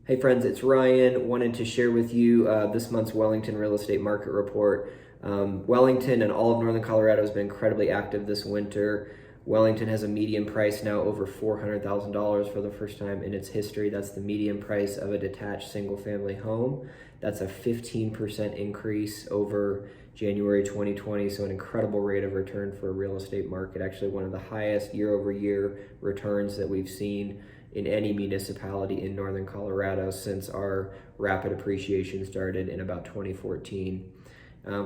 Hey friends, it's Ryan. Wanted to share with you this month's Wellington real estate market report. Wellington and all of northern Colorado has been incredibly active this winter. Wellington has a median price now over $400,000 for the first time in its history. That's the median price of a detached single family home. That's a 15% increase over January 2020, so an incredible rate of return for a real estate market. Actually, one of the highest year over year returns that we've seen in any municipality in northern Colorado since our rapid appreciation started in about 2014.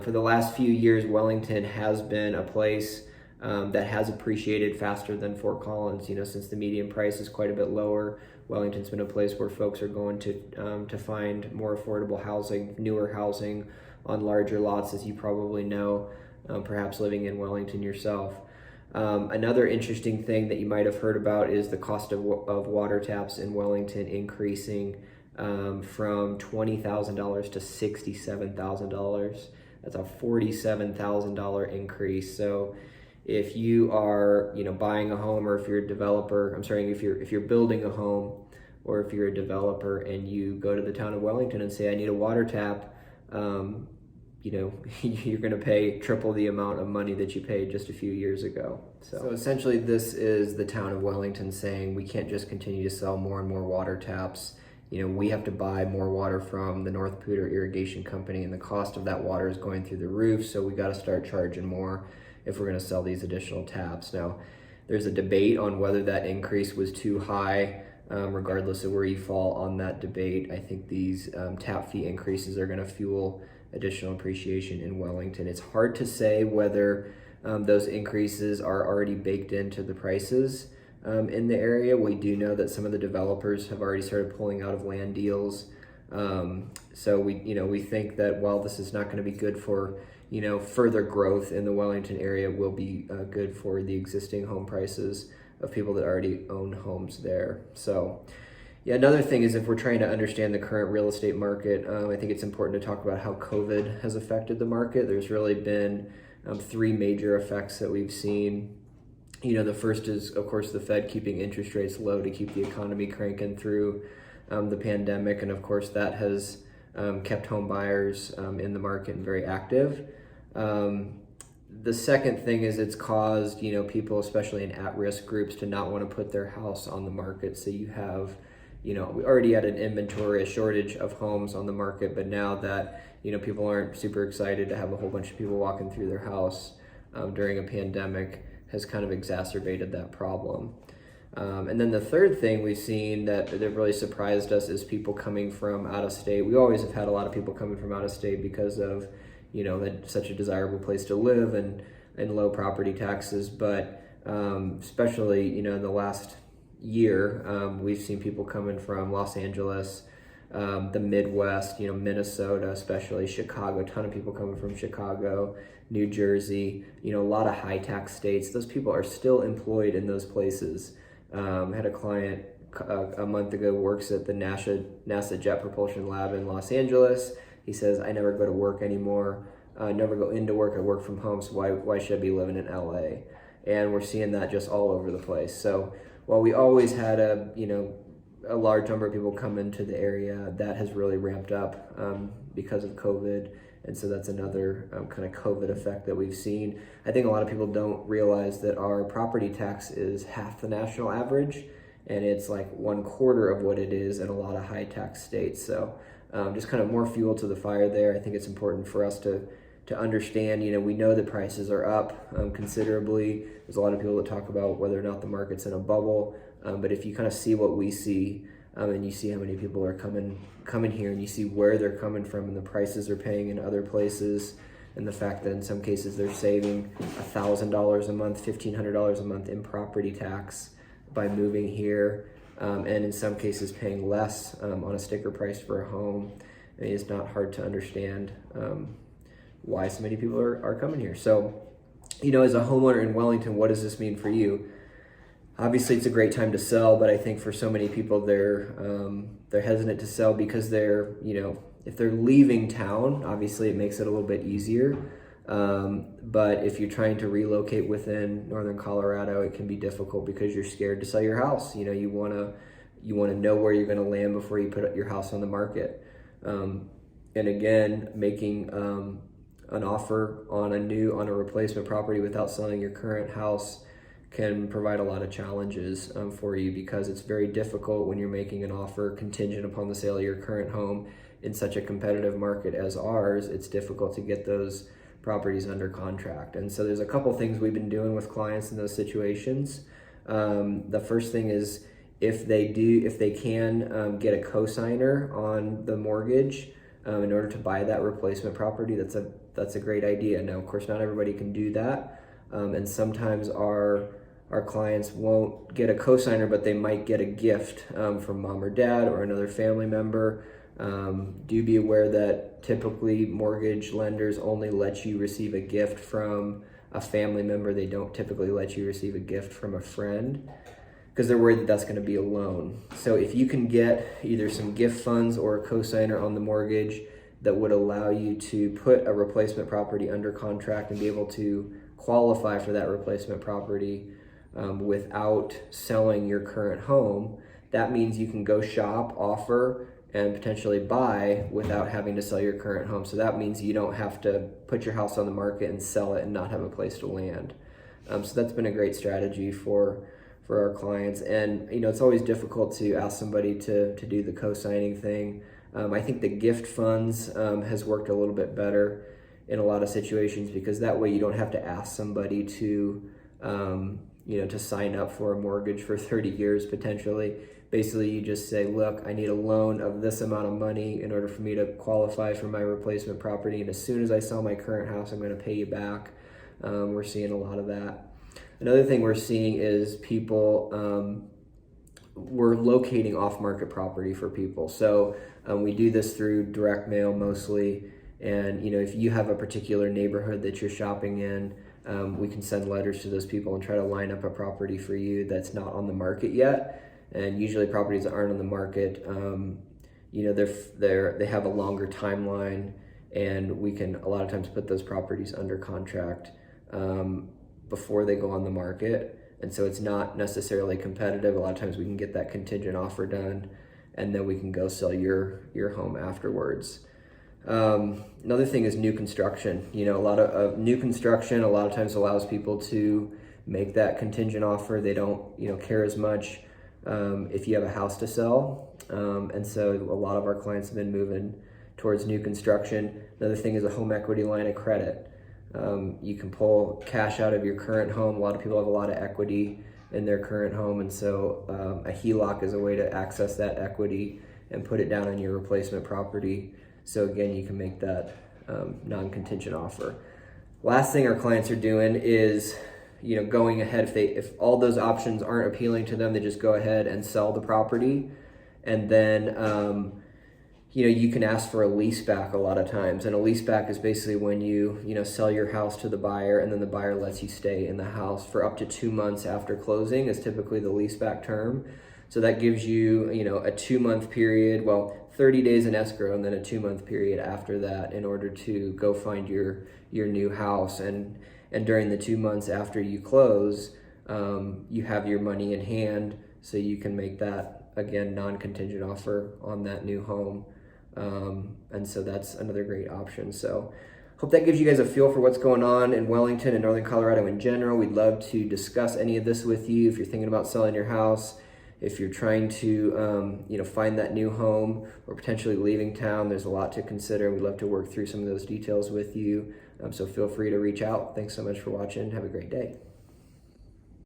For the last few years, Wellington has been a place that has appreciated faster than Fort Collins. Since the median price is quite a bit lower, Wellington's been a place where folks are going to find more affordable housing, newer housing on larger lots, as you probably know, perhaps living in Wellington yourself. Another interesting thing that you might have heard about is the cost of water taps in Wellington increasing from $20,000 to $67,000. That's a $47,000 increase. So if you are, buying a home, or if you're a developer, if you're building a home, or if you're a developer and you go to the town of Wellington and say, I need a water tap, you're going to pay triple the amount of money that you paid just a few years ago. So essentially, this is the town of Wellington saying we can't just continue to sell more and more water taps. We have to buy more water from the North Poudre Irrigation Company, and the cost of that water is going through the roof. So we got to start charging more if we're going to sell these additional taps. Now, there's a debate on whether that increase was too high. Regardless of where you fall on that debate, I think these tap fee increases are going to fuel additional appreciation in Wellington. It's hard to say whether those increases are already baked into the prices in the area. We do know that some of the developers have already started pulling out of land deals. So we think that while this is not going to be good for further growth in the Wellington area, will be good for the existing home prices of people that already own homes there. So yeah, another thing is, if we're trying to understand the current real estate market, I think it's important to talk about how COVID has affected the market. There's really been three major effects that we've seen. The first is, of course, the Fed keeping interest rates low to keep the economy cranking through the pandemic. And of course, that has kept home buyers in the market and very active. The second thing is it's caused, people, especially in at-risk groups, to not want to put their house on the market. So you have, we already had an inventory, a shortage of homes on the market, but now that, people aren't super excited to have a whole bunch of people walking through their house during a pandemic, has kind of exacerbated that problem. And then the third thing we've seen that really surprised us is people coming from out of state. We always have had a lot of people coming from out of state because of that's such a desirable place to live and low property taxes. But especially, in the last year, we've seen people coming from Los Angeles, the Midwest, Minnesota, especially Chicago, a ton of people coming from Chicago, New Jersey, a lot of high tax states. Those people are still employed in those places. Had a client a month ago works at the NASA Jet Propulsion Lab in Los Angeles. He says, I never go to work anymore. Never go into work. I work from home. So why should I be living in LA? And we're seeing that just all over the place. So while we always had a large number of people come into the area, that has really ramped up because of COVID. And so that's another kind of COVID effect that we've seen. I think a lot of people don't realize that our property tax is half the national average, and it's like 1/4 of what it is in a lot of high tax states. So just kind of more fuel to the fire there. I think it's important for us to understand, we know that prices are up considerably. There's a lot of people that talk about whether or not the market's in a bubble. But if you kind of see what we see, and you see how many people are coming here, and you see where they're coming from and the prices they're paying in other places, and the fact that in some cases they're saving $1,000 a month, $1,500 a month in property tax by moving here, and in some cases paying less on a sticker price for a home. It's not hard to understand why so many people are coming here. So, as a homeowner in Wellington, what does this mean for you? Obviously, it's a great time to sell, but I think for so many people, they're hesitant to sell because if they're leaving town, obviously it makes it a little bit easier. But if you're trying to relocate within northern Colorado, it can be difficult because you're scared to sell your house. You want to You want to know where you're going to land before you put your house on the market. And again, making an offer on a replacement property without selling your current house can provide a lot of challenges for you, because it's very difficult when you're making an offer contingent upon the sale of your current home in such a competitive market as ours. It's difficult to get those properties under contract. And so there's a couple things we've been doing with clients in those situations. The first thing is, if they can get a cosigner on the mortgage in order to buy that replacement property, that's a great idea. Now, of course, not everybody can do that, and sometimes our clients won't get a cosigner, but they might get a gift from mom or dad or another family member. Do be aware that typically mortgage lenders only let you receive a gift from a family member. They don't typically let you receive a gift from a friend, because they're worried that that's going to be a loan. So if you can get either some gift funds or a cosigner on the mortgage that would allow you to put a replacement property under contract and be able to qualify for that replacement property without selling your current home, that means you can go shop, offer, and potentially buy without having to sell your current home. So that means you don't have to put your house on the market and sell it and not have a place to land. So that's been a great strategy for our clients. And it's always difficult to ask somebody to do the co-signing thing. I think the gift funds has worked a little bit better in a lot of situations, because that way you don't have to ask somebody to to sign up for a mortgage for 30 years potentially. Basically, you just say, look, I need a loan of this amount of money in order for me to qualify for my replacement property, and as soon as I sell my current house, I'm going to pay you back. We're seeing a lot of that. Another thing we're seeing is people, we're locating off-market property for people. So we do this through direct mail mostly. And if you have a particular neighborhood that you're shopping in, we can send letters to those people and try to line up a property for you that's not on the market yet. And usually properties that aren't on the market, they have a longer timeline, and we can a lot of times put those properties under contract before they go on the market. And so it's not necessarily competitive. A lot of times we can get that contingent offer done, and then we can go sell your home afterwards. Another thing is new construction. A lot of new construction a lot of times allows people to make that contingent offer. They don't care as much if you have a house to sell. And so a lot of our clients have been moving towards new construction. Another thing is a home equity line of credit. You can pull cash out of your current home. A lot of people have a lot of equity in their current home, and so a HELOC is a way to access that equity and put it down on your replacement property. So again, you can make that non-contingent offer. Last thing our clients are doing is going ahead. If all those options aren't appealing to them, they just go ahead and sell the property, and then you can ask for a leaseback a lot of times. And a leaseback is basically when you sell your house to the buyer, and then the buyer lets you stay in the house for up to 2 months after closing is typically the leaseback term. So that gives you a 2-month period, 30 days in escrow, and then a 2-month period after that in order to go find your new house. And during the 2 months after you close, you have your money in hand, so you can make that, again, non-contingent offer on that new home. And so that's another great option. So hope that gives you guys a feel for what's going on in Wellington and Northern Colorado in general. We'd love to discuss any of this with you. If you're thinking about selling your house, if you're trying to find that new home, or potentially leaving town, there's a lot to consider. We'd love to work through some of those details with you. So feel free to reach out. Thanks so much for watching. Have a great day.